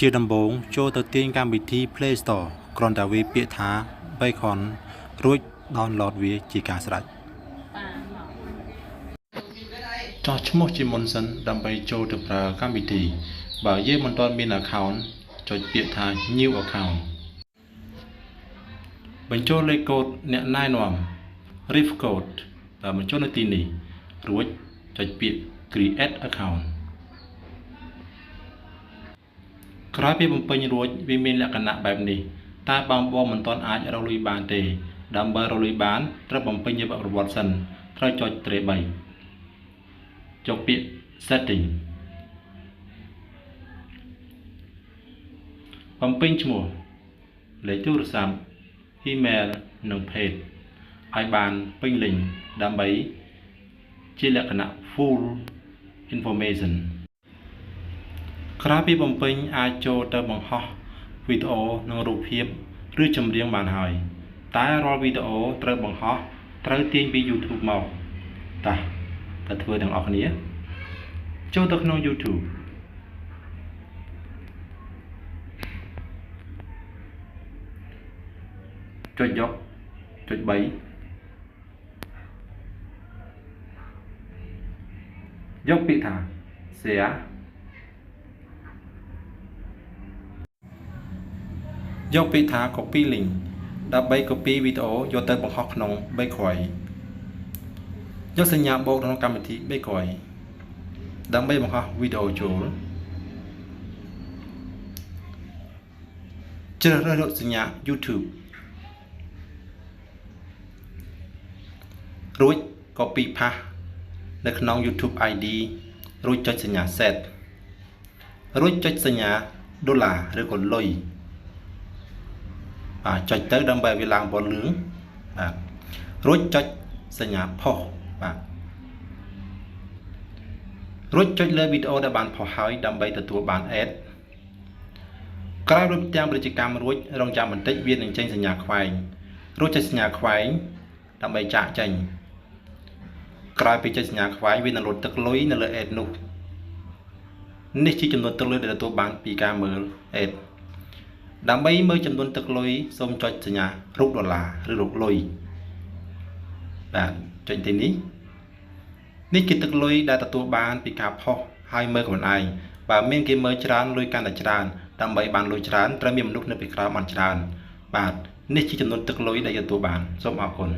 ជាដំបូងចូលទៅទាញកម្មវិធី Play Store គ្រាន់តែវាយពាក្យថា Bacon រួច download វាជាការស្រេចចោះឈ្មោះជាមុនសិនដើម្បីចូលទៅប្រើកម្មវិធីបើយើងមិនទាន់មាន account ចុចពាក្យថា New account បញ្ចូលលេខកូដអ្នកណែនាំ Ref code ដែលបញ្ចូលនៅទីនេះរួចចុចពាក្យ Create account ក្រោយពីបំពេញរួចវាមានលក្ខណៈបែបនេះតែបងប្អូនមិនទាន់អាចរកលុយបានទេដើម្បីរកលុយបានត្រូវបំពេញប្រវត្តិសិនត្រូវចុចត្រេ3ចុចពាក្យ Setting បំពេញឈ្មោះលេខទូរស័ព្ទ Email និង Page ឲ្យបានពេញលេញដើម្បីជាលក្ខណៈ Full Information ក្រៅពីបំពេញអាចចូលទៅបង្ហោះវីដេអូនិងរូបភាពឬចម្រៀងបានហើយតែរាល់វីដេអូត្រូវបង្ហោះត្រូវទាញពី YouTube មកតើធ្វើទាំងអស់គ្នាចូលទៅក្នុង YouTube ចុចយកចុច3យកពាក្យថា Share យកពាក្យថា Copy Link ដើម្បី copy វីដេអូយកទៅបង្ហោះក្នុង Background យកសញ្ញាបូកក្នុងកម្មវិធី Background ដើម្បីបង្ហោះវីដេអូចូលជ្រើសរើសរកសញ្ញា YouTube រួច copy path នៅក្នុង YouTube ID រួចចុចសញ្ញា Set រួចចុចសញ្ញាដុល្លារឬក៏លុយចុចទៅដើម្បីវាឡើងពណ៌លឿងបាទរួចចុចសញ្ញាផុសបាទរួចចុចលើវីដេអូដែលបានផុសហើយដើម្បីទទួលបាន Ad ក្រោយរួចទាំងពាណិជ្ជកម្មរួចរងចាំបន្តិចវានឹងចេញសញ្ញាខ្វែងរួចចុចសញ្ញាខ្វែងដើម្បីចាក់ចេញក្រោយពីចុចសញ្ញាខ្វែងវានឹងលុតទឹកលុយនៅលើ Ad នោះនេះជាចំនួនទឹកលុយដែលទទួលបានពីការមើល Ad ដើម្បីមើលចំនួនទឹកលុយសូមចុចសញ្ញារូបដុល្លារឬរូបលុយបាទចុចទីនេះគឺទឹកលុយដែលទទួលបានពីការផុសហើយមើលខ្លួនឯងបើមានគេមើលច្រើនលុយកាន់តែច្រើនដើម្បីបានលុយច្រើនត្រូវមានមនុស្សនៅពីក្រោមបានច្រើនបាទនេះជាចំនួនទឹកលុយដែលទទួលបានសូមអរគុណ